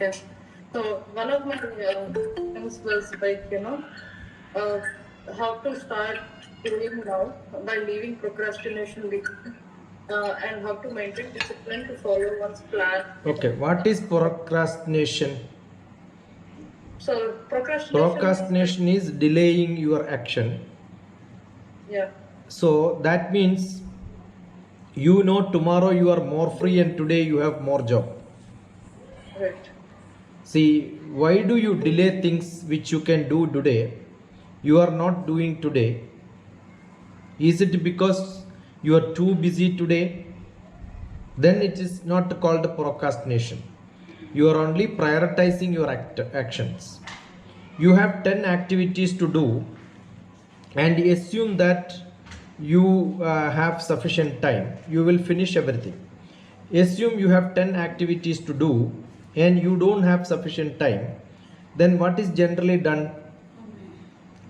Yeah. So one of my things was like, uh, how to start doing now by leaving procrastination behind, and how to maintain discipline to follow one's plan. Okay, what is procrastination? So procrastination is like, Procrastination is delaying your action. yeah, So that means you know tomorrow you are more free and today you have more job. right. See, why do you delay things which you can do today? You are not doing today. Is it because you are too busy today? Then it is not called procrastination. You are only prioritizing your actions. You have 10 activities to do and assume that you have sufficient time. You will finish everything. Assume you have 10 activities to do and you don't have sufficient time. Then what is generally done?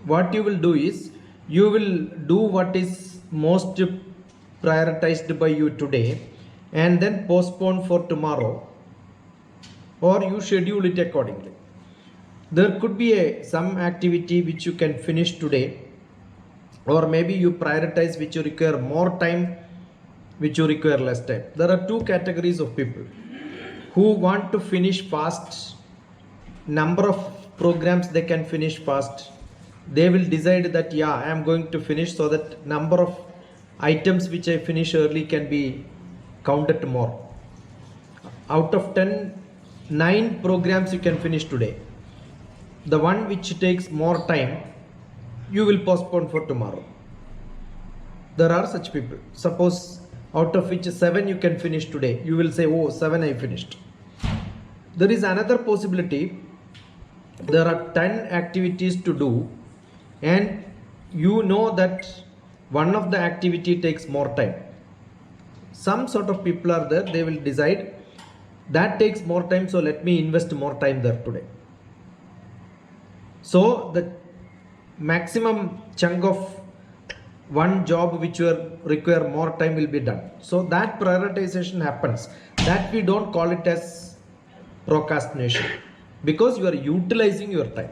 What you will do is you will do what is most prioritized by you today and then postpone for tomorrow, or you schedule it accordingly. There could be some activity which you can finish today, or maybe you prioritize which you require more time, which you require less time. There are two categories of people who want to finish fast. Number of programs they can finish fast. They will decide that yeah, I am going to finish, so that number of items which I finish early can be counted more. Out of 10, 9 programs you can finish today. The one which takes more time you will postpone for tomorrow. There are such people. Suppose out of which 7 you can finish today, you will say, oh, 7 I finished. There is another possibility. There are 10 activities to do and you know that one of the activity takes more time. Some sort of people are there, they will decide that takes more time, so let me invest more time there today. So the maximum chunk of one job which will require more time will be done. So that prioritization happens. That we don't call it as procrastination, because you are utilizing your time.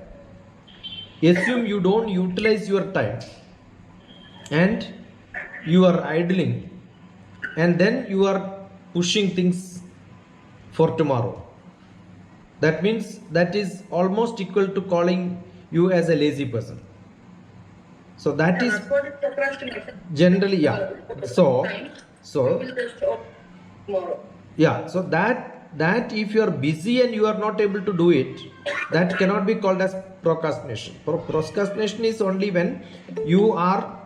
Assume you don't utilize your time and you are idling, and then you are pushing things for tomorrow. That means that is almost equal to calling you as a lazy person. So that Yeah, is that's what is procrastination. generally, yeah. Because of So time, so you will just tomorrow. yeah, so that if you are busy and you are not able to do it, that cannot be called as procrastination. Procrastination is only when you are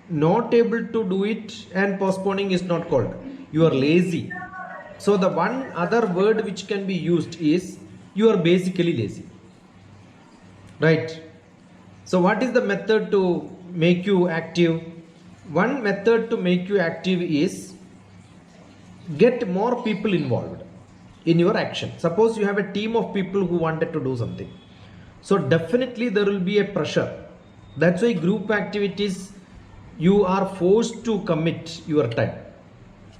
not able to do it, and postponing is not called. You are lazy. So the one other word which can be used is you are basically lazy, right? So what is the method to make you active? One method to make you active is get more people involved in your action. Suppose you have a team of people who wanted to do something, so definitely there will be a pressure. That's why group activities, you are forced to commit your time.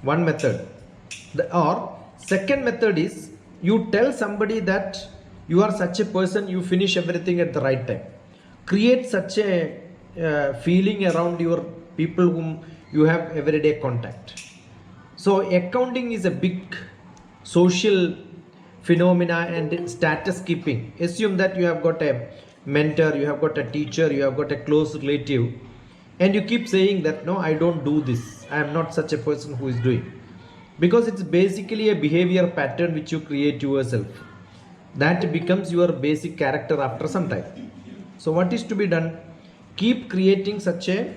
One method. Or second method is you tell somebody that you are such a person, you finish everything at the right time. Create such a feeling around your people whom you have everyday contact. So accounting is a big social phenomena and status keeping. Assume that you have got a mentor, you have got a teacher, you have got a close relative, and you keep saying that no, I don't do this, I am not such a person who is doing, because it's basically a behavior pattern which you create yourself. That becomes your basic character after some time. So what is to be done? Keep creating such a,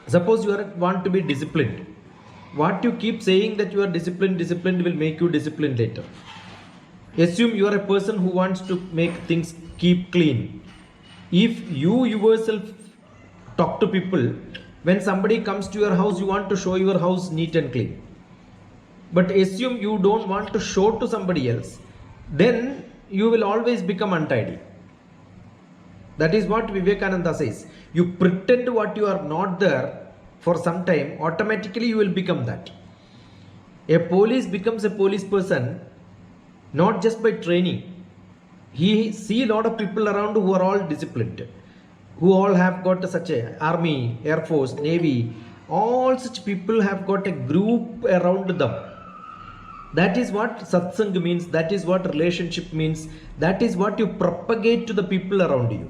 suppose you want to be disciplined. What you keep saying that you are disciplined will make you disciplined later. Assume you are a person who wants to make things keep clean. If you yourself talk to people, when somebody comes to your house, you want to show your house neat and clean. But assume you don't want to show to somebody else, then you will always become untidy. That is what Vivekananda says. You pretend what you are not there for some time, automatically you will become that. A police becomes a police person not just by training. He see a lot of people around who are all disciplined, who all have got such a army, air force, navy. All such people have got a group around them. That is what satsang means. That is what relationship means. That is what you propagate to the people around you.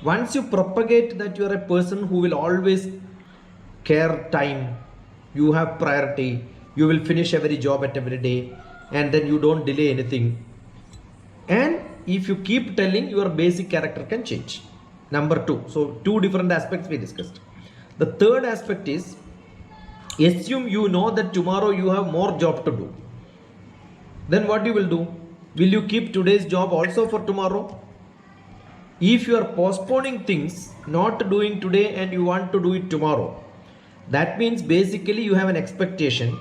Once you propagate that you are a person who will always care time, you have priority, you will finish every job at every day, and then you don't delay anything. And if you keep telling, your basic character can change. Number two. So two different aspects we discussed. The third aspect is, assume you know that tomorrow you have more job to do. Then what you will do? Will you keep today's job also for tomorrow? If you are postponing things, not doing today, and you want to do it tomorrow, that means basically you have an expectation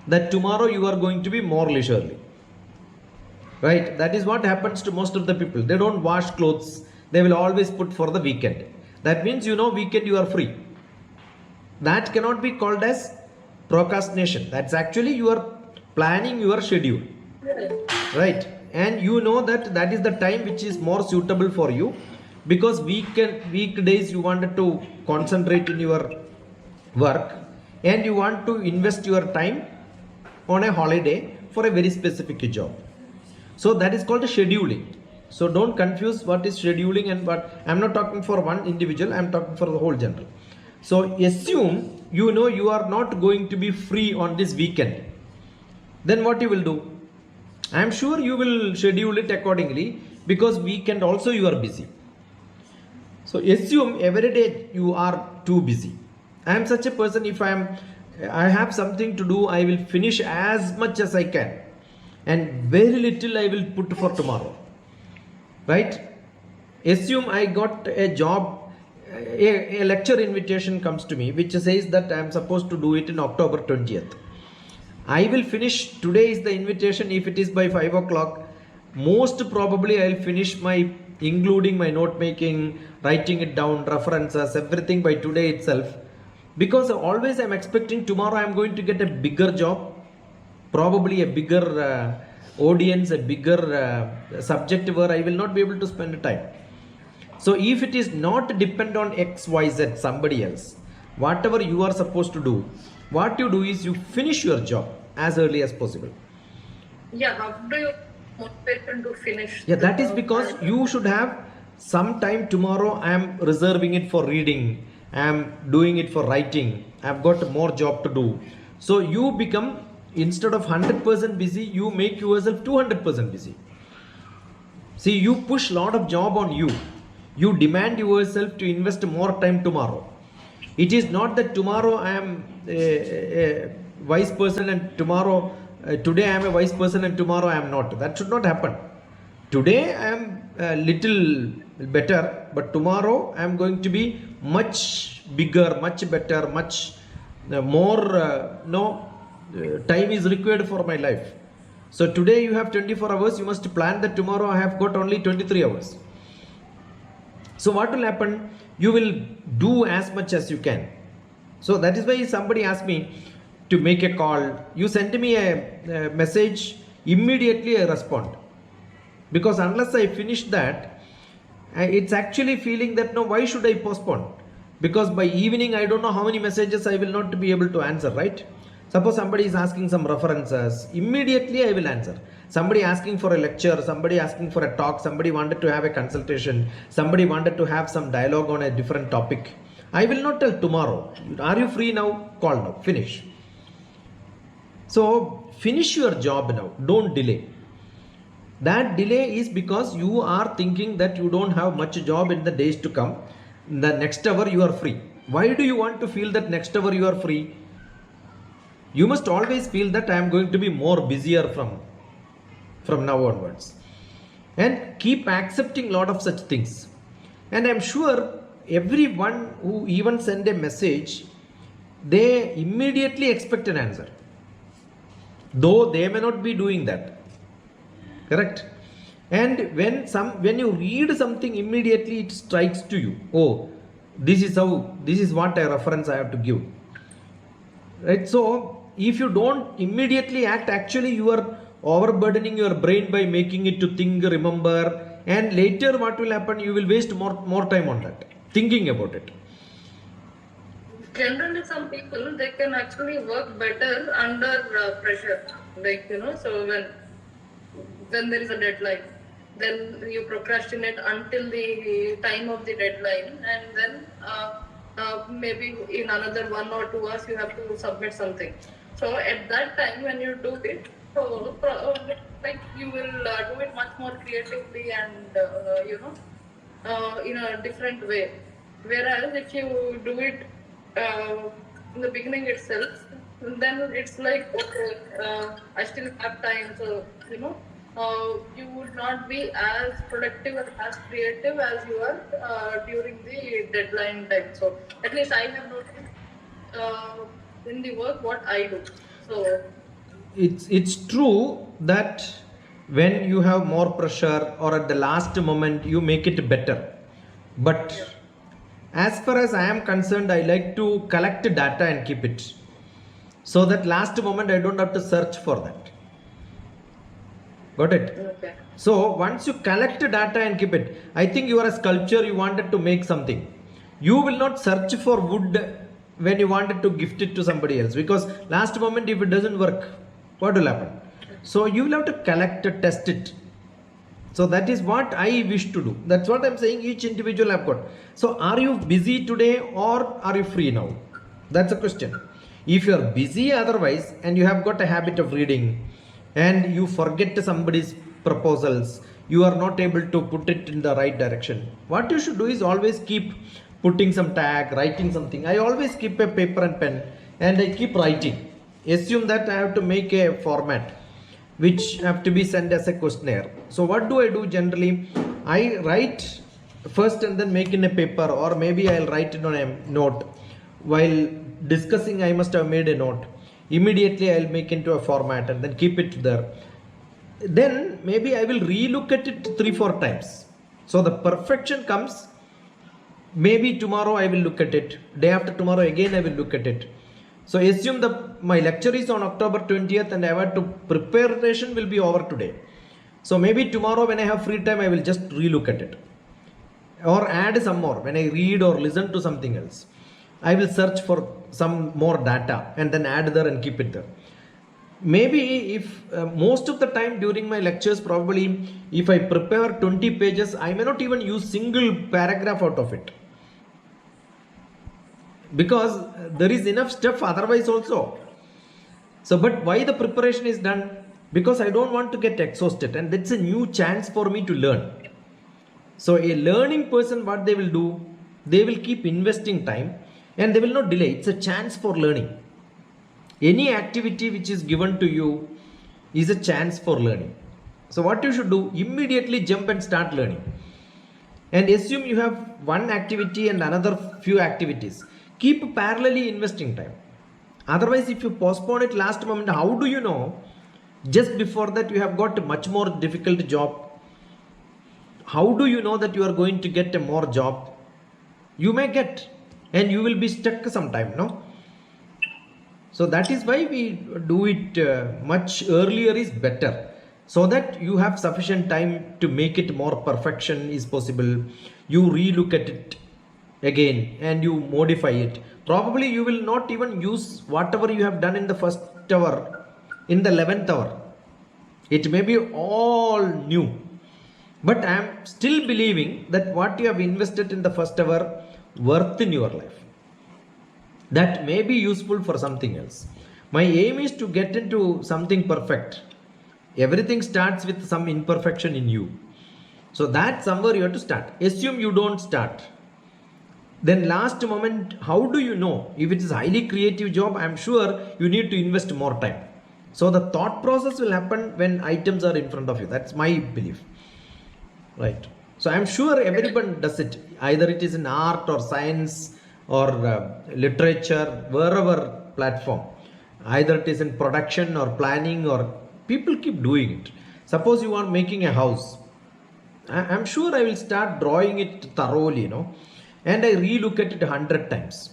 that tomorrow you are going to be more leisurely. Right? That is what happens to most of the people. They don't wash clothes. They will always put for the weekend. That means weekend you are free. That cannot be called as procrastination. That's actually you are planning your schedule. Right? And you know that that is the time which is more suitable for you, because weekdays you wanted to concentrate in your work, and you want to invest your time on a holiday for a very specific job. So that is called scheduling. So don't confuse what is scheduling and what. I'm not talking for one individual, I'm talking for the whole general. So assume you are not going to be free on this weekend. Then what you will do? I'm sure you will schedule it accordingly, because weekend also you are busy. So assume every day you are too busy. I am such a person, if I have something to do, I will finish as much as I can, and very little I will put for tomorrow. Right? Assume I got a job, a lecture invitation comes to me which says that I am supposed to do it in October 20th. I will finish, today is the invitation, if it is by 5 o'clock, most probably I will finish including my note making, writing it down, references, everything by today itself. Because always I am expecting tomorrow I am going to get a bigger job, probably a bigger audience, a bigger subject where I will not be able to spend time. So if it is not depend on X, Y, Z, somebody else, whatever you are supposed to do, what you do is you finish your job as early as possible. Yeah, how do you motivate them to finish? Yeah, that is because you should have some time tomorrow. I am reserving it for reading, I am doing it for writing, I have got more job to do. So you become, instead of 100% busy, you make yourself 200% busy. See, you push a lot of job on you. You demand yourself to invest more time tomorrow. It is not that tomorrow I am a wise person and today I am a wise person and tomorrow I am not. That should not happen. Today I am a little better, but tomorrow I am going to be much bigger, much better, much more. Time is required for my life. So today you have 24 hours. You must plan that tomorrow I have got only 23 hours. So what will happen? You will do as much as you can. So that is why somebody asked me to make a call. You send me a message, immediately I respond. Because unless I finish that, it's actually feeling that, no, why should I postpone? Because by evening, I don't know how many messages I will not be able to answer, right? Suppose somebody is asking some references, immediately I will answer. Somebody asking for a lecture, somebody asking for a talk, somebody wanted to have a consultation, somebody wanted to have some dialogue on a different topic. I will not tell tomorrow. Are you free now? Call now. Finish. So finish your job now. Don't delay. That delay is because you are thinking that you don't have much job in the days to come. The next hour you are free. Why do you want to feel that next hour you are free? You must always feel that I am going to be more busier from now onwards. And keep accepting a lot of such things. And I'm sure everyone who even send a message, they immediately expect an answer. Though they may not be doing that. Correct? And when you read something, immediately it strikes to you. Oh, this is what a reference I have to give. Right? So if you don't immediately act, actually you are overburdening your brain by making it to think, remember, and later what will happen, you will waste more time on that thinking about it. Generally, some people, they can actually work better under pressure. Like, so when there is a deadline, then you procrastinate until the time of the deadline, and then maybe in another 1 or 2 hours you have to submit something. So at that time when you do it, so like you will do it much more creatively and in a different way. Whereas if you do it in the beginning itself, then it's like, okay, I still have time, so you would not be as productive and as creative as you are during the deadline time. So at least I have noticed in the work what I do. So It's true that when you have more pressure or at the last moment you make it better, but as far as I am concerned, I like to collect data and keep it, so that last moment I don't have to search for that. Got it? okay. So once you collect data and keep it, I think you are a sculptor, you wanted to make something. You will not search for wood when you wanted to gift it to somebody else, because last moment if it doesn't work, what will happen? So you will have to collect, test it. So that is what I wish to do. That's what I'm saying, each individual have got. So are you busy today or are you free now? That's a question. If you are busy otherwise and you have got a habit of reading and you forget somebody's proposals, you are not able to put it in the right direction. What you should do is always keep putting some tag, writing something. I always keep a paper and pen and I keep writing. Assume that I have to make a format which have to be sent as a questionnaire. So what do I do generally? I write first and then make in a paper, or maybe I'll write it on a note. While discussing, I must have made a note. Immediately I'll make into a format and then keep it there. Then maybe I will relook at it 3-4 times. So the perfection comes. Maybe tomorrow I will look at it. Day after tomorrow again I will look at it. So assume that my lecture is on October 20th and I have to preparation will be over today. So maybe tomorrow when I have free time I will just relook at it or add some more when I read or listen to something else. I will search for some more data and then add there and keep it there. Maybe if most of the time during my lectures, probably if I prepare 20 pages, I may not even use single paragraph out of it, because there is enough stuff otherwise also. So but why the preparation is done? Because I don't want to get exhausted, and that's a new chance for me to learn. So a learning person, what they will do, they will keep investing time and they will not delay. It's a chance for learning. Any activity which is given to you is a chance for learning. So what you should do, immediately jump and start learning, and assume you have one activity and another few activities. Keep parallelly investing time. Otherwise, if you postpone it last moment, how do you know just before that you have got a much more difficult job? How do you know that you are going to get a more job? You may get, and you will be stuck sometime, no? So that is why we do it much earlier is better, so that you have sufficient time to make it more perfection is possible. You relook at it again and you modify it. Probably you will not even use whatever you have done in the first hour in the 11th hour. It may be all new, but I am still believing that what you have invested in the first hour worth in your life, that may be useful for something else. My aim is to get into something perfect. Everything starts with some imperfection in you. So that somewhere you have to start. Assume you don't start. Then last moment, how do you know? If it is highly creative job, I am sure you need to invest more time. So the thought process will happen when items are in front of you. That's my belief. Right. So I am sure everyone does it. Either it is in art or science or literature, wherever platform. Either it is in production or planning, or people keep doing it. Suppose you are making a house. I'm sure I will start drawing it thoroughly, and I relook at it 100 times.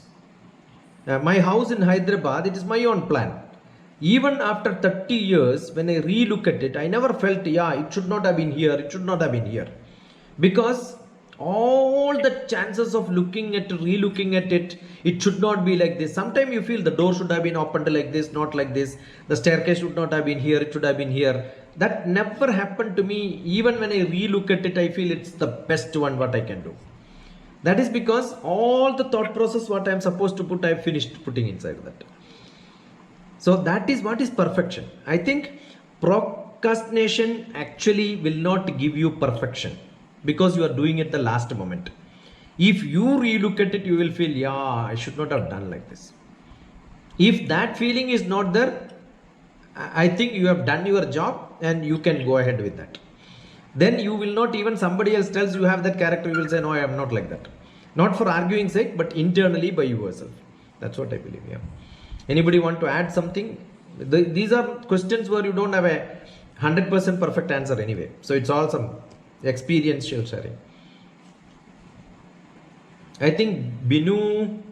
My house in Hyderabad, it is my own plan. Even after 30 years, when I relook at it, I never felt, yeah, it should not have been here, it should not have been here. Because all the chances of looking at, relooking at it, it should not be like this. Sometimes you feel the door should have been opened like this, not like this. The staircase should not have been here, it should have been here. That never happened to me. Even when I relook at it, I feel it's the best one what I can do. That is because all the thought process what I am supposed to put, I finished putting inside that. So that is what is perfection. I think procrastination actually will not give you perfection because you are doing it the last moment. If you relook at it, you will feel, yeah, I should not have done like this. If that feeling is not there, I think you have done your job and you can go ahead with that. Then you will not, even somebody else tells you have that character, you will say, no, I am not like that. Not for arguing sake, but internally by yourself. That's what I believe. Yeah. Anybody want to add something? These are questions where you don't have a 100% perfect answer anyway. So it's all some experiential sharing. I think Binu,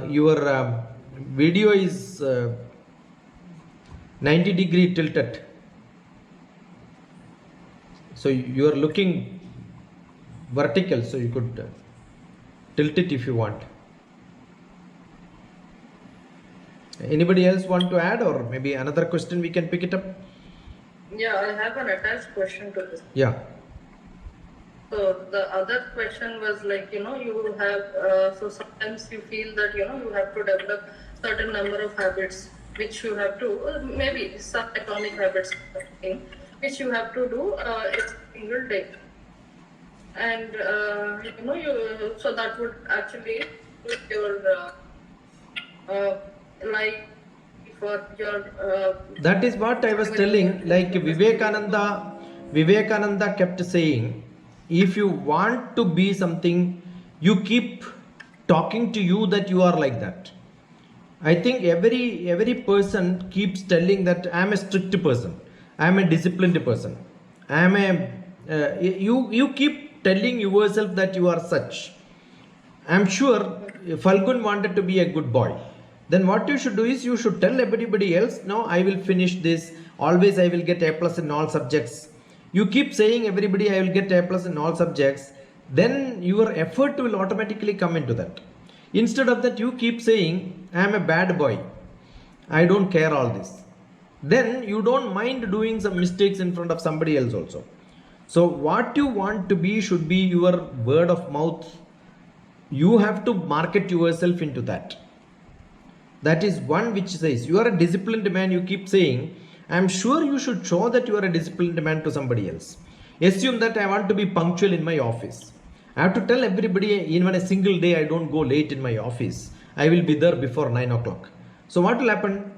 your video is 90-degree tilted. So you are looking vertical, so you could tilt it if you want. Anybody else want to add, or maybe another question we can pick it up? Yeah, I have an attached question to this. Yeah. So the other question was like, you have, so sometimes you feel that, you have to develop certain number of habits, which you have to, maybe some atomic habits, which you have to do every single day. And, so that would actually put your life for your... That is what I was telling, like Vivekananda kept saying, if you want to be something, you keep talking to you that you are like that. I think every person keeps telling that I am a strict person, I am a disciplined person, I am a you keep telling yourself that you are such. I am sure Falgun wanted to be a good boy. Then what you should do is you should tell everybody else, no, I will finish this, always I will get A plus in all subjects. You keep saying everybody I will get A plus in all subjects, then your effort will automatically come into that. Instead of that, you keep saying I am a bad boy, I don't care all this. Then you don't mind doing some mistakes in front of somebody else also. So what you want to be should be your word of mouth. You have to market yourself into that. That is one which says you are a disciplined man. You keep saying, I am sure you should show that you are a disciplined man to somebody else. Assume that I want to be punctual in my office. I have to tell everybody, even a single day I don't go late in my office. I will be there before 9 o'clock. So what will happen?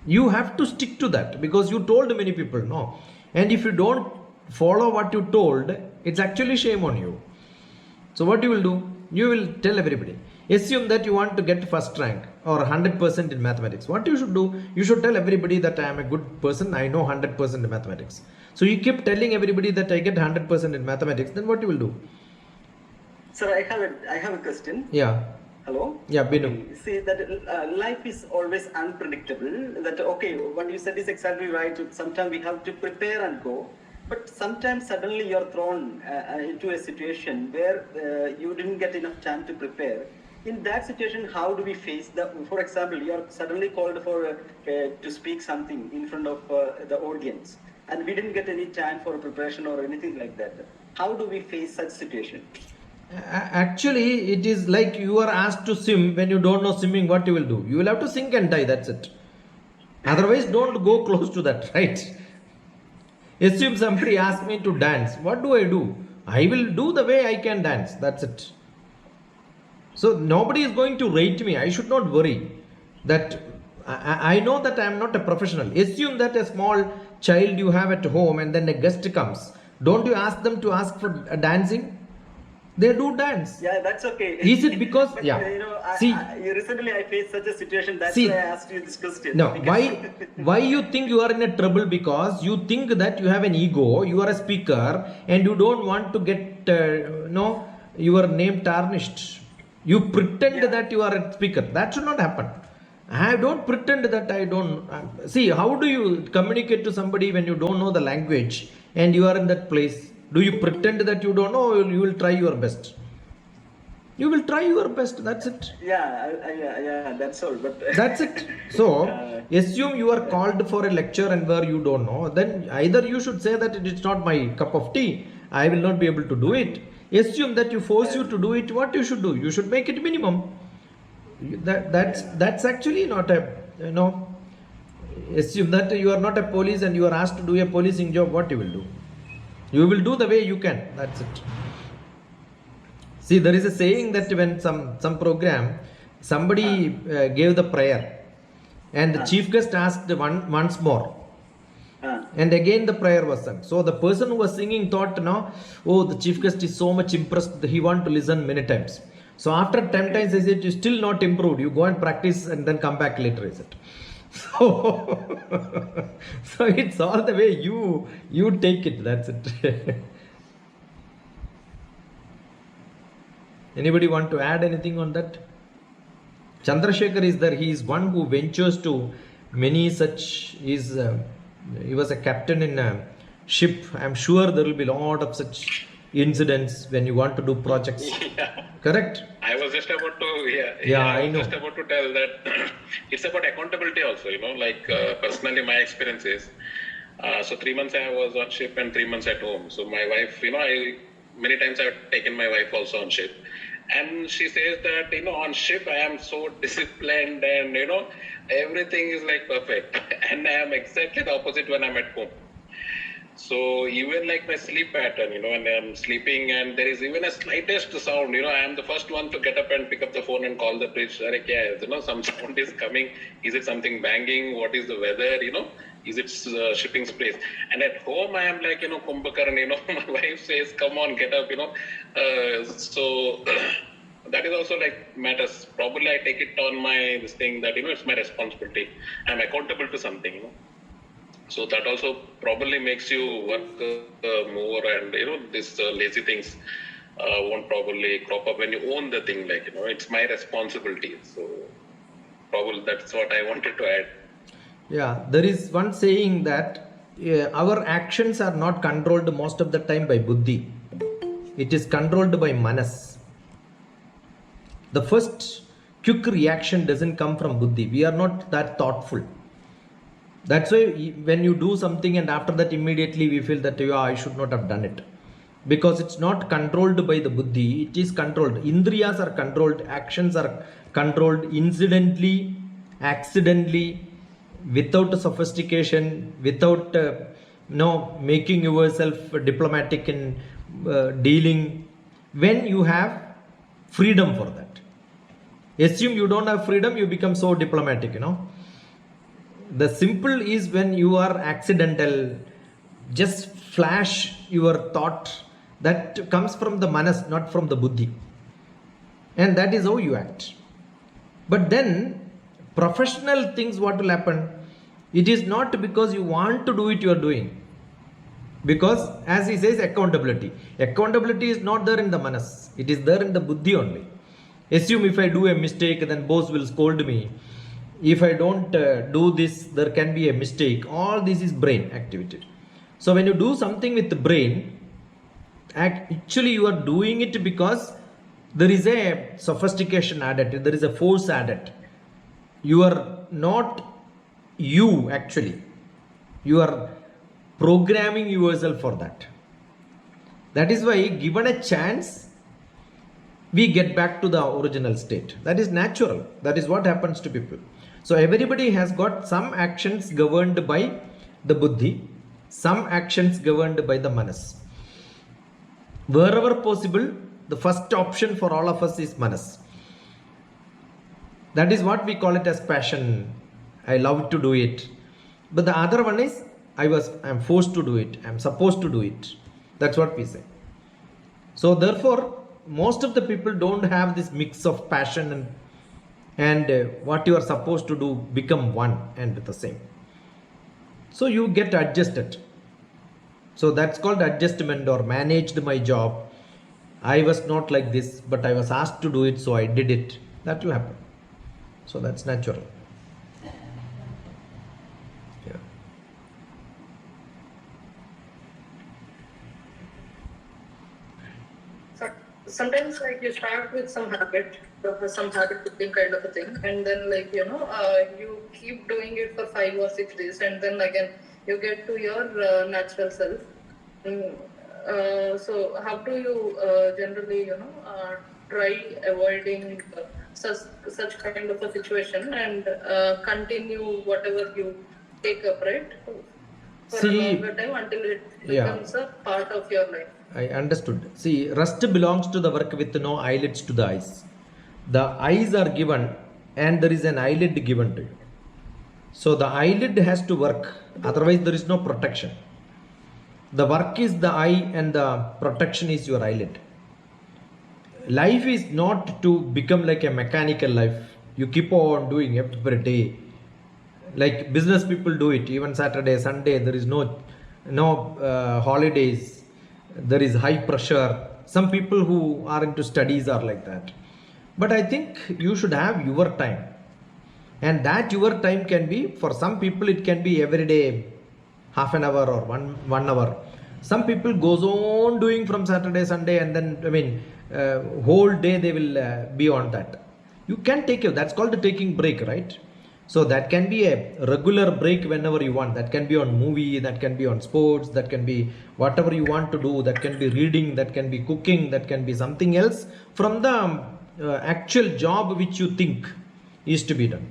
You have to stick to that because you told many people no. And if you don't follow what you told, it's actually shame on you. So what you will do? You will tell everybody. Assume that you want to get first rank or 100% in mathematics. What you should do? You should tell everybody that I am a good person. I know 100% in mathematics. So you keep telling everybody that I get 100% in mathematics. Then what you will do? Sir, I have a question. Yeah. Hello? Yeah, Binu. See that life is always unpredictable. That okay, what you said is exactly right. Sometimes we have to prepare and go. But sometimes suddenly you're thrown into a situation where you didn't get enough time to prepare. In that situation, how do we face the? For example, you are suddenly called for to speak something in front of the audience, and we didn't get any time for preparation or anything like that. How do we face such situation? Actually, it is like you are asked to swim. When you don't know swimming, what you will do? You will have to sink and die. That's it. Otherwise, don't go close to that, right? Assume somebody asks me to dance. What do? I will do the way I can dance. That's it. So nobody is going to rate me. I should not worry that I know that I am not a professional. Assume that a small child you have at home and then a guest comes. Don't you ask them to ask for dancing? They do dance. Yeah, that's okay. Is it because but, yeah? See, recently I faced such a situation. That's see, why I asked you this question. No, why you think you are in a trouble? Because you think that you have an ego. You are a speaker, and you don't want to get your name tarnished. You pretend that you are a speaker. That should not happen. I don't pretend that I don't see. How do you communicate to somebody when you don't know the language and you are in that place? Do you pretend that you don't know? Or you will try your best. You will try your best. That's it. Yeah, that's all. But That's it. So uh, assume you are called for a lecture and where you don't know. Then either you should say that it is not my cup of tea. I will not be able to do it. Assume that you force you to do it. What you should do? You should make it minimum. That's actually not a, you know, assume that you are not a police and you are asked to do a policing job. What you will do? You will do the way you can. That's it. See, there is a saying that when some program somebody gave the prayer and the chief guest asked once more, uh, and again the prayer was sung. So the person who was singing thought, no, oh, the chief guest is so much impressed, he want to listen many times. So after 10 times I said, you still not improved, you go and practice and then come back later, is it? So, so it's all the way you take it. That's it. Anybody want to add anything on that? Chandrasekhar is there. He is one who ventures to many such. He was a captain in a ship. I'm sure there will be a lot of such incidents when you want to do projects. Yeah. Correct? I was just about to, I was know. just about to tell that it's about accountability also, like personally my experience is, so 3 months I was on ship and 3 months at home. So my wife, many times I've taken my wife also on ship. And she says that, on ship I am so disciplined and, everything is like perfect. And I am exactly the opposite when I'm at home. So even like my sleep pattern, when I'm sleeping and there is even a slightest sound, I am the first one to get up and pick up the phone and call the bridge. Some sound is coming. Is it something banging? What is the weather? Is it shipping space? And at home, I am like, Kumbhakaran, my wife says, come on, get up, so that is also like matters. Probably I take it on this thing that, it's my responsibility. I'm accountable to something, So that also probably makes you work more, and these lazy things won't probably crop up when you own the thing. Like it's my responsibility. So probably that's what I wanted to add. Yeah, there is one saying that our actions are not controlled most of the time by buddhi. It is controlled by manas. The first quick reaction doesn't come from buddhi. We are not that thoughtful. That's why when you do something and after that immediately we feel that I should not have done it, because it's not controlled by the buddhi. It is controlled. Indriyas are controlled, actions are controlled incidentally, accidentally, without sophistication, without making yourself diplomatic in dealing. When you have freedom for that, assume you don't have freedom, you become so diplomatic. The simple is when you are accidental, just flash your thought, that comes from the manas, not from the buddhi, and that is how you act. But then professional things, what will happen? It is not because you want to do it, you are doing, because as he says, accountability is not there in the manas, it is there in the buddhi only. Assume if I do a mistake, then boss will scold me. If I don't do this, there can be a mistake. All this is brain activity. So when you do something with the brain, actually you are doing it because there is a sophistication added, there is a force added. You are not you actually. You are programming yourself for that. That is why, given a chance, we get back to the original state. That is natural. That is what happens to people. So everybody has got some actions governed by the buddhi, some actions governed by the manas. Wherever possible, the first option for all of us is manas. That is what we call it as passion. I love to do it. But the other one is I'm forced to do it. I'm supposed to do it. That's what we say. So therefore, most of the people don't have this mix of passion and what you are supposed to do become one and the same. So you get adjusted. So that's called adjustment, or managed my job. I was not like this, but I was asked to do it, so I did it. That will happen. So that's natural. sometimes like you start with some habit, some habit building kind of a thing, and then like you keep doing it for 5 or 6 days, and then again you get to your natural self. Mm, so how do you generally try avoiding such kind of a situation and continue whatever you take up, right? For a See, longer time until it yeah. becomes a part of your life. I understood. See, rust belongs to the work with no eyelids to the eyes. The eyes are given and there is an eyelid given to you. So the eyelid has to work, otherwise, there is no protection. The work is the eye and the protection is your eyelid. Life is not to become like a mechanical life. You keep on doing every day. Like business people do it, even Saturday, Sunday, there is no holidays, there is high pressure. Some people who are into studies are like that. But I think you should have your time. And that your time can be, for some people, it can be every day, half an hour or one hour. Some people goes on doing from Saturday, Sunday, and then, whole day they will be on that. You can take it. That's called taking break, right? So that can be a regular break whenever you want. That can be on movie, that can be on sports, that can be whatever you want to do. That can be reading, that can be cooking, that can be something else from the actual job which you think is to be done.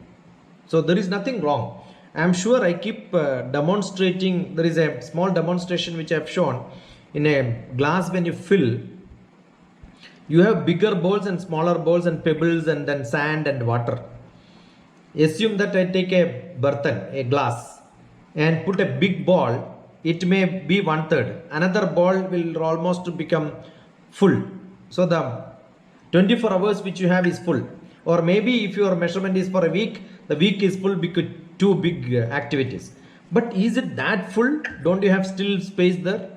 So there is nothing wrong. I am sure I keep demonstrating. There is a small demonstration which I have shown. In a glass, when you fill, you have bigger bowls and smaller bowls and pebbles and then sand and water. Assume that I take a burthen, a glass, and put a big ball. It may be 1/3. Another ball will almost become full. So the 24 hours which you have is full. Or maybe if your measurement is for a week, the week is full because two big activities. But is it that full? Don't you have still space there?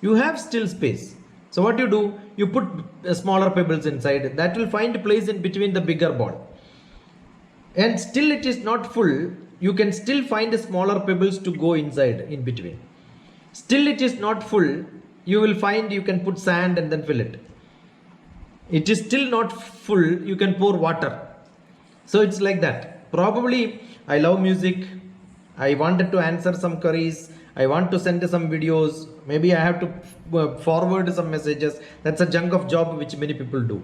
You have still space. So what you do? You put smaller pebbles inside. That will find place in between the bigger ball. And still it is not full. You can still find smaller pebbles to go inside in between. Still it is not full. You will find you can put sand and then fill it. It is still not full. You can pour water. So it's like that. Probably I love music. I wanted to answer some queries. I want to send some videos. Maybe I have to forward some messages. That's a chunk of job which many people do.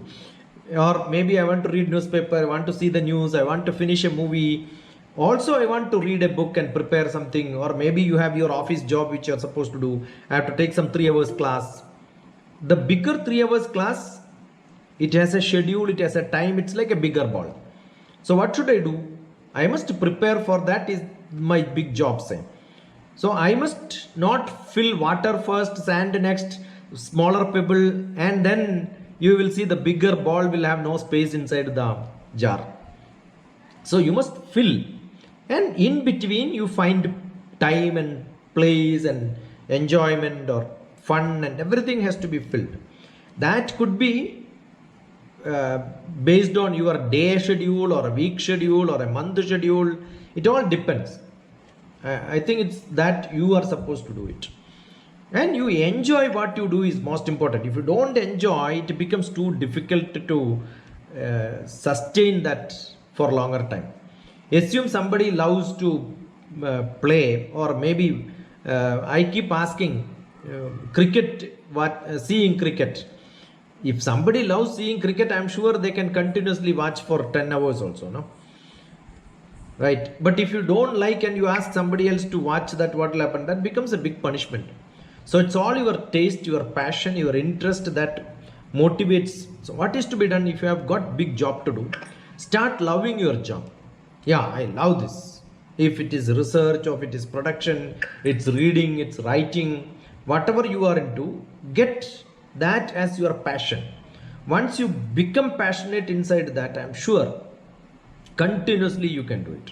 Or maybe I want to read newspaper. I want to see the news. I want to finish a movie. Also, I want to read a book and prepare something. Or maybe you have your office job which you are supposed to do. I have to take some 3 hours class. The bigger 3 hours class, it has a schedule. It has a time. It's like a bigger ball. So what should I do? I must prepare for that is my big job, say. So I must not fill water first, sand next, smaller pebble, and then you will see the bigger ball will have no space inside the jar. So you must fill, and in between you find time and place and enjoyment or fun, and everything has to be filled. That could be based on your day schedule or a week schedule or a month schedule. It all depends. I think it's that you are supposed to do it. And you enjoy what you do is most important. If you don't enjoy, it becomes too difficult to sustain that for longer time. Assume somebody loves to play, or maybe I keep asking cricket, seeing cricket. If somebody loves seeing cricket, I'm sure they can continuously watch for 10 hours also, no? Right? But if you don't like and you ask somebody else to watch that, what will happen? That becomes a big punishment. So it's all your taste, your passion, your interest that motivates. So what is to be done? If you have got big job to do, start loving your job. Yeah, I love this. If it is research, or if it is production, it's reading, it's writing, whatever you are into, get that as your passion. Once you become passionate inside that, I'm sure continuously you can do it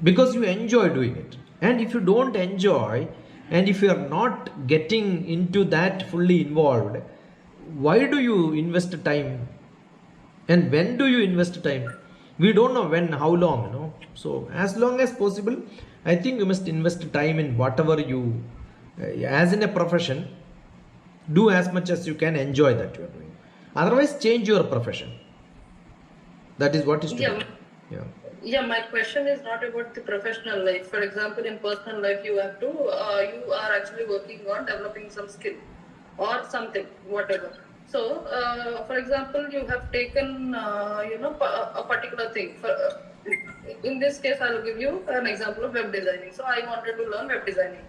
because you enjoy doing it. And if you don't enjoy, and if you are not getting into that fully involved, why do you invest time? And when do you invest time? We don't know when, how long, So as long as possible, I think you must invest time in whatever you, as in a profession, do as much as you can, enjoy that you are doing. Otherwise, change your profession. That is what is to be Yeah. done. Yeah. Yeah, my question is not about the professional life. For example, in personal life, you have to, you are actually working on developing some skill or something, whatever. So, for example, you have taken, a particular thing. In this case, I'll give you an example of web designing. So, I wanted to learn web designing,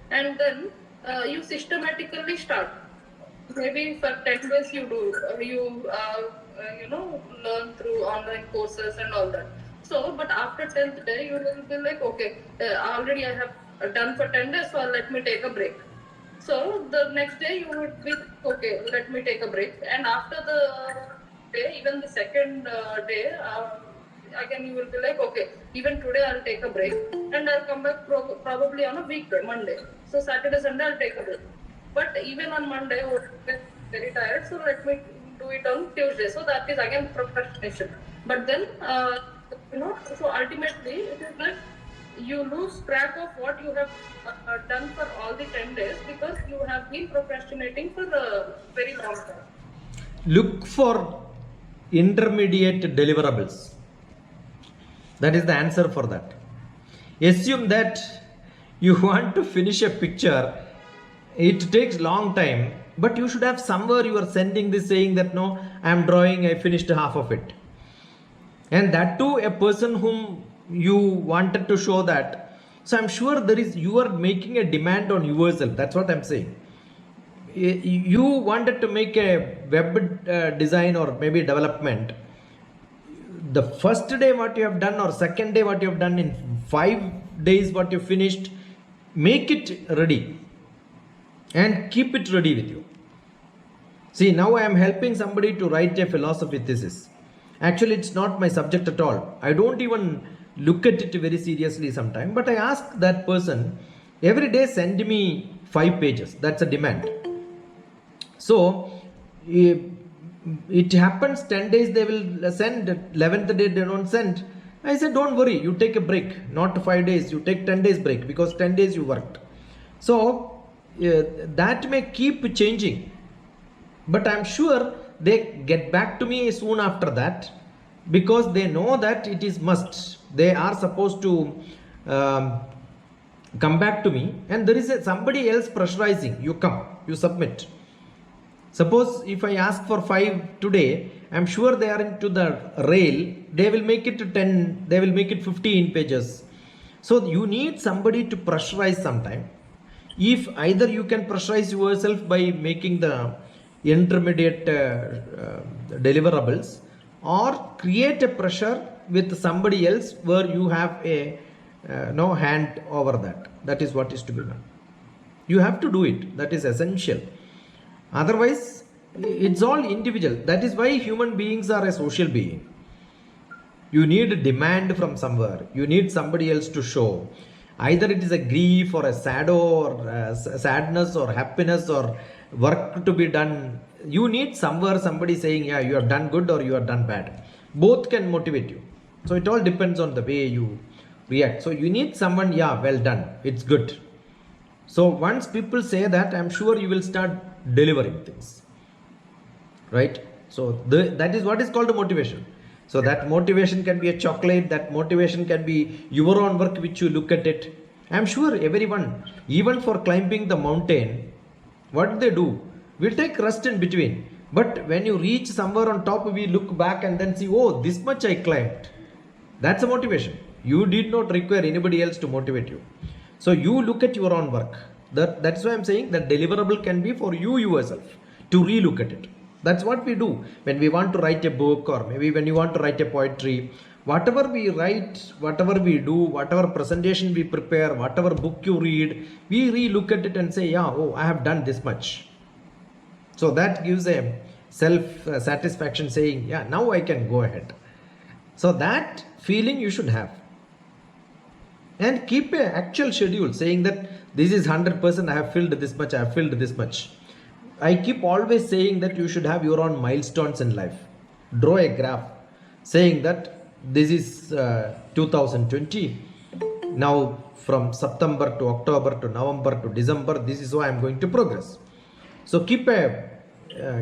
and then you systematically start. Maybe for 10 days you do, learn through online courses and all that. So, but after 10th day, you will be like, okay, already I have done for 10 days, so let me take a break. So, the next day you would be, okay, let me take a break. And after the day, even the second day, again you will be like, okay, even today I'll take a break and I'll come back probably on a weekday, Monday. So, Saturday, Sunday, I'll take a break. But even on Monday, I would get very tired, so let me do it on Tuesday. So that is again procrastination. But then, so ultimately, it is like you lose track of what you have done for all the 10 days because you have been procrastinating for a very long time. Look for intermediate deliverables. That is the answer for that. Assume that you want to finish a picture. It takes long time, but you should have somewhere you are sending this saying that no, I am drawing, I finished half of it. And that too a person whom you wanted to show that. So I'm sure you are making a demand on yourself. That's what I'm saying. You wanted to make a web design or maybe development. The first day what you have done or second day what you have done, in 5 days what you finished, make it ready and keep it ready with you. See, now I am helping somebody to write a philosophy thesis. Actually, it's not my subject at all. I don't even look at it very seriously sometimes, but I ask that person every day send me 5 pages. That's a demand. So it happens 10 days they will send, 11th day they don't send. I said, don't worry, you take a break, not 5 days, you take 10 days break because 10 days you worked. So that may keep changing, but I'm sure they get back to me soon after that because they know that it is must. They are supposed to come back to me, and there is somebody else pressurizing. You come, you submit. Suppose if I ask for 5 today, I'm sure they are into the rail. They will make it to 10. They will make it 15 pages. So you need somebody to pressurize sometime. If either you can pressurize yourself by making the intermediate deliverables, or create a pressure with somebody else where you have a no hand over that. That is what is to be done. You have to do it. That is essential. Otherwise, it's all individual. That is why human beings are a social being. You need a demand from somewhere. You need somebody else to show. Either it is a grief or a saddo or sadness or happiness or work to be done. You need somewhere somebody saying, yeah, you have done good or you have done bad. Both can motivate you. So it all depends on the way you react. So you need someone, yeah, well done. It's good. So once people say that, I'm sure you will start delivering things. Right? So that is what is called a motivation. So that motivation can be a chocolate, that motivation can be your own work which you look at it. I'm sure everyone, even for climbing the mountain, what do? We'll take rest in between. But when you reach somewhere on top, we look back and then see, oh, this much I climbed. That's a motivation. You did not require anybody else to motivate you. So you look at your own work. That's why I'm saying that deliverable can be for you yourself to relook at it. That's what we do when we want to write a book, or maybe when you want to write a poetry. Whatever we write, whatever we do, whatever presentation we prepare, whatever book you read, we relook at it and say, yeah, oh, I have done this much. So that gives a self-satisfaction saying, yeah, now I can go ahead. So that feeling you should have. And keep an actual schedule saying that this is 100%, I have filled this much, I have filled this much. I keep always saying that you should have your own milestones in life. Draw a graph saying that this is 2020. Now from September to October to November to December, this is how I am going to progress. So keep a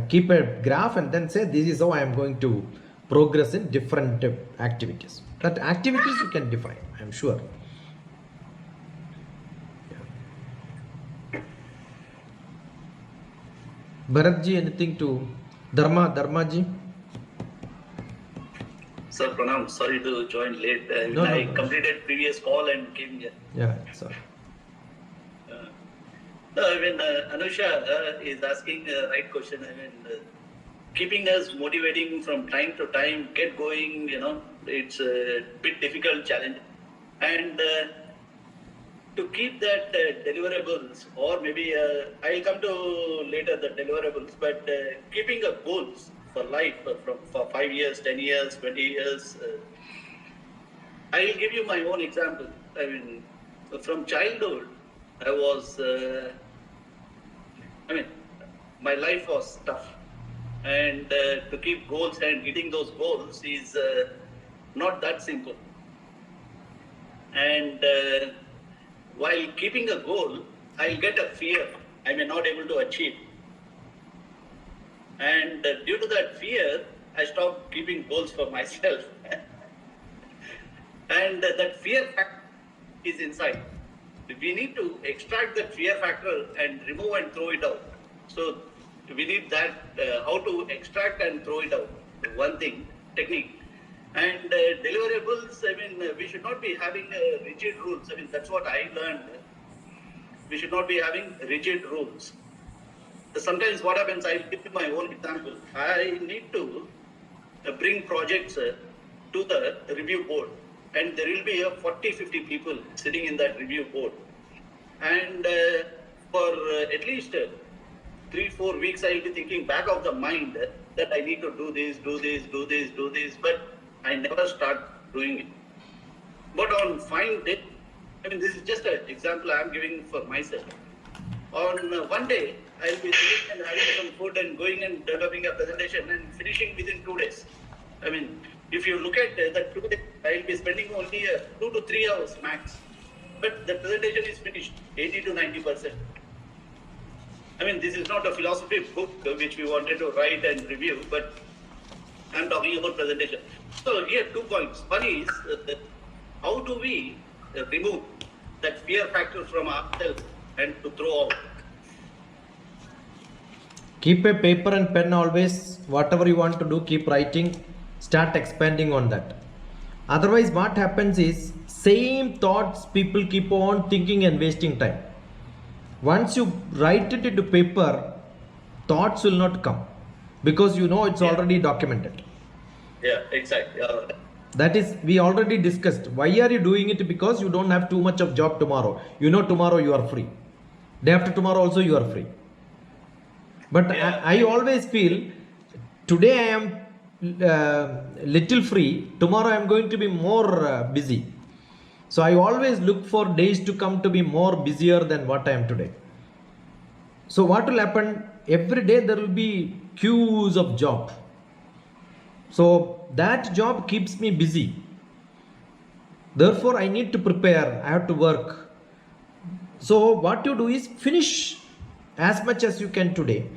keep a graph and then say this is how I am going to progress in different activities. That activities you can define, I am sure. Bharatji, anything to Dharmaji? Sir, pranam. Sorry to join late. No, I no. completed previous call and came here. Yeah, sorry. No, I mean, Anusha is asking the right question. I mean, keeping us motivating from time to time, get going, it's a bit difficult challenge. And to keep that deliverables, or maybe I'll come to later the deliverables, but keeping a goals for life for 5 years, 10 years, 20 years. I'll give you my own example. I mean, from childhood, I was, my life was tough. And to keep goals and hitting those goals is not that simple. And while keeping a goal, I'll get a fear I may not able to achieve. And due to that fear, I stopped keeping goals for myself. And that fear factor is inside. We need to extract that fear factor and remove and throw it out. So we need that, how to extract and throw it out. One thing, technique. And deliverables, we should not be having rigid rules. That's what I learned. We should not be having rigid rules. Sometimes what happens, I'll give you my own example. I need to bring projects to the review board. And there will be 40-50 people sitting in that review board. And for at least 3-4 weeks, I will be thinking back of the mind that I need to do this, but I never start doing it. But on fine day, this is just an example I am giving for myself. On one day, I will be sitting and having some food and going and developing a presentation and finishing within 2 days. If you look at that 2 days, I will be spending only 2 to 3 hours max. But the presentation is finished, 80 to 90%. This is not a philosophy book which we wanted to write and review, but I'm talking about presentation. So here 2 points. One is how do we remove that fear factor from ourselves and to throw out. Keep a paper and pen always. Whatever you want to do, keep writing. Start expanding on that. Otherwise, what happens is same thoughts people keep on thinking and wasting time. Once you write it into paper, thoughts will not come because it's already documented. Yeah, exactly. That is, we already discussed. Why are you doing it? Because you don't have too much of job tomorrow. Tomorrow you are free. Day after tomorrow also you are free. But Yeah. I always feel today I am little free. Tomorrow I am going to be more busy. So I always look for days to come to be more busier than what I am today. So what will happen? Every day there will be queues of job. So that job keeps me busy. Therefore I need to prepare. I have to work. So what you do is finish as much as you can today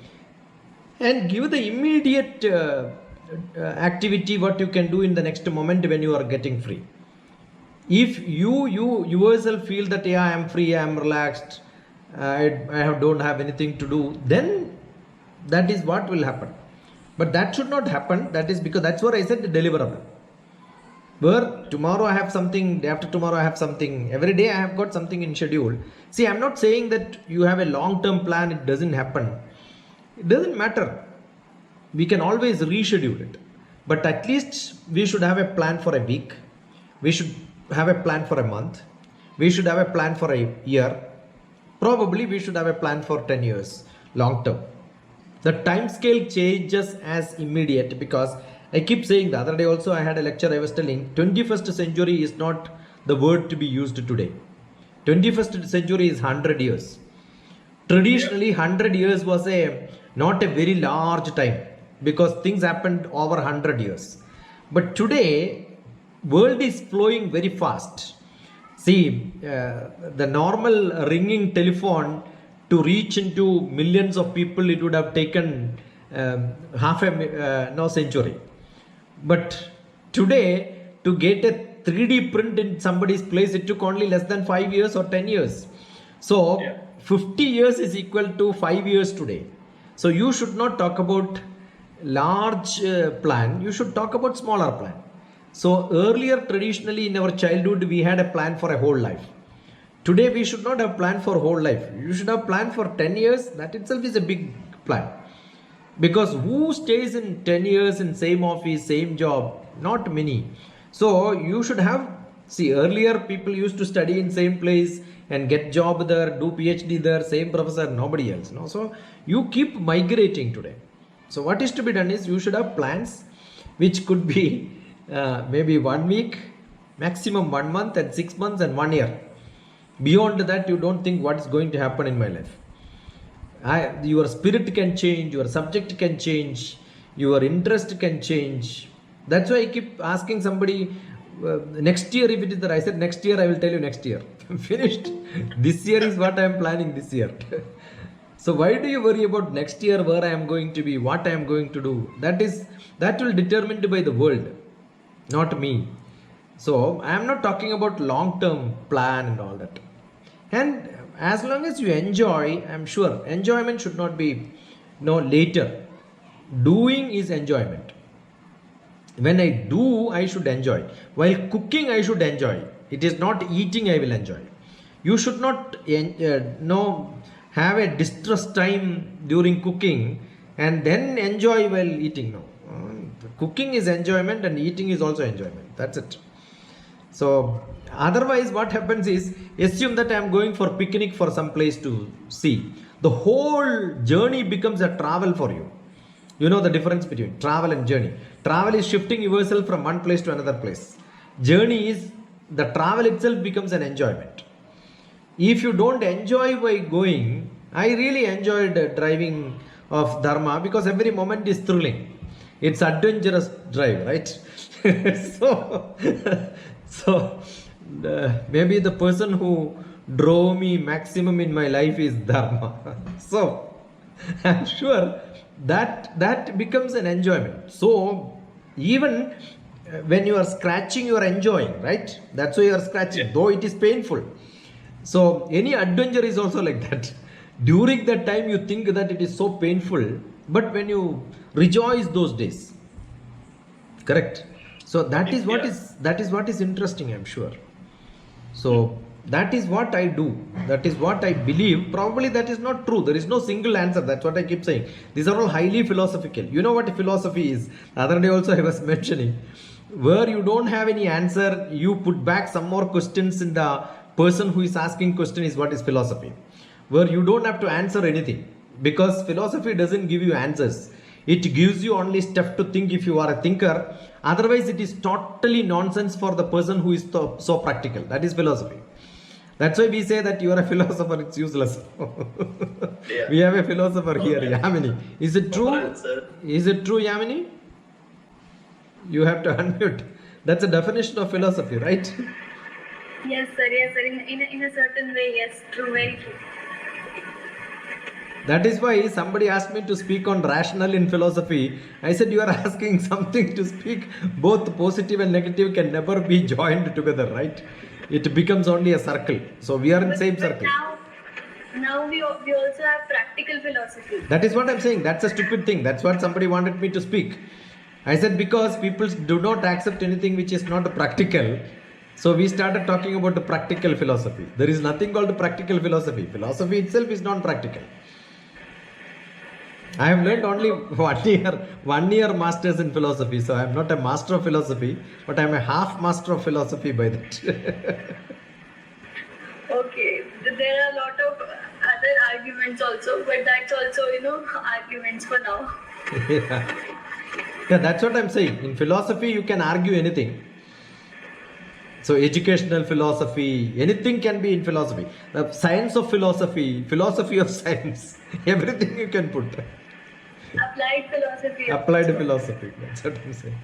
and give the immediate activity what you can do in the next moment when you are getting free. If you yourself feel that I am free, I am relaxed, don't have anything to do, then that is what will happen. But that should not happen. That is because that's what I said, the deliverable. Where tomorrow I have something, day after tomorrow I have something, every day I have got something in schedule. See, I'm not saying that you have a long-term plan, it doesn't happen. It doesn't matter. We can always reschedule it. But at least we should have a plan for a week. We should have a plan for a month. We should have a plan for a year. Probably we should have a plan for 10 years, long term. The time scale changes as immediate because I keep saying the other day also I had a lecture I was telling 21st century is not the word to be used today. 21st century is 100 years. Traditionally 100 years was not a very large time because things happened over 100 years. But today world is flowing very fast. See, the normal ringing telephone to reach into millions of people, it would have taken half a no century. But today, to get a 3D print in somebody's place, it took only less than 5 years or 10 years. So, 50 years is equal to 5 years today. So, you should not talk about large plan, you should talk about smaller plan. So, earlier, traditionally in our childhood, we had a plan for a whole life. Today, we should not have plan for whole life. You should have plan for 10 years. That itself is a big plan. Because who stays in 10 years in same office, same job? Not many. So you should have, see, earlier people used to study in same place and get job there, do PhD there, same professor, nobody else. No, so you keep migrating today. So what is to be done is you should have plans which could be maybe 1 week, maximum 1 month, and 6 months and 1 year. Beyond that, you don't think what is going to happen in my life. Your spirit can change, your subject can change, your interest can change. That's why I keep asking somebody, next year if it is there. I said next year I will tell you next year. Finished. This year is what I am planning this year. So why do you worry about next year, where I am going to be, what I am going to do? That will determined by the world, not me. So I am not talking about long-term plan and all that. And as long as you enjoy, I'm sure enjoyment should not be later. Doing is enjoyment. When I do, I should enjoy. While cooking, I should enjoy. It is not eating I will enjoy. You should not have a distress time during cooking and then enjoy while eating. No. Cooking is enjoyment and eating is also enjoyment. That's it. So otherwise what happens is, assume that I am going for picnic for some place to see. The whole journey becomes a travel for you. You know the difference between travel and journey. Travel is shifting yourself from one place to another place. Journey is, the travel itself becomes an enjoyment. If you don't enjoy by going, I really enjoyed driving of Dharma because every moment is thrilling. It's adventurous drive, right? So maybe the person who drove me maximum in my life is Dharma. So I'm sure that becomes an enjoyment. So even when you are scratching, you are enjoying, right? That's why you are scratching, though it is painful. So any adventure is also like that. During that time you think that it is so painful, but when you rejoice those days, correct? So that is what is interesting, I'm sure. So that is what I do. That is what I believe. Probably that is not true. There is no single answer. That's what I keep saying. These are all highly philosophical. You know what philosophy is? The other day also I was mentioning, where you don't have any answer, you put back some more questions in the person who is asking question is what is philosophy. Where you don't have to answer anything, because philosophy doesn't give you answers. It gives you only stuff to think if you are a thinker. Otherwise, it is totally nonsense for the person who is so practical. That is philosophy. That's why we say that you are a philosopher, it's useless. We have a philosopher here, Yamini. Is it true? Is it true, Yamini? You have to unmute. That's a definition of philosophy, right? Yes, sir. Yes, sir. In a certain way, yes. True, very true. That is why somebody asked me to speak on rational in philosophy. I said, you are asking something to speak. Both positive and negative can never be joined together, right? It becomes only a circle. So we are in the same circle. Now we also have practical philosophy. That is what I'm saying. That's a stupid thing. That's what somebody wanted me to speak. I said, because people do not accept anything which is not practical. So we started talking about the practical philosophy. There is nothing called practical philosophy. Philosophy itself is non-practical. I have learned only 1 year masters in philosophy. So I am not a master of philosophy, but I am a half master of philosophy by that. Okay, there are a lot of other arguments also, but that's also, arguments for now. Yeah, that's what I'm saying. In philosophy, you can argue anything. So educational philosophy, anything can be in philosophy. The science of philosophy, philosophy of science, everything you can put. Applied philosophy. Applied philosophy, that's what I'm saying.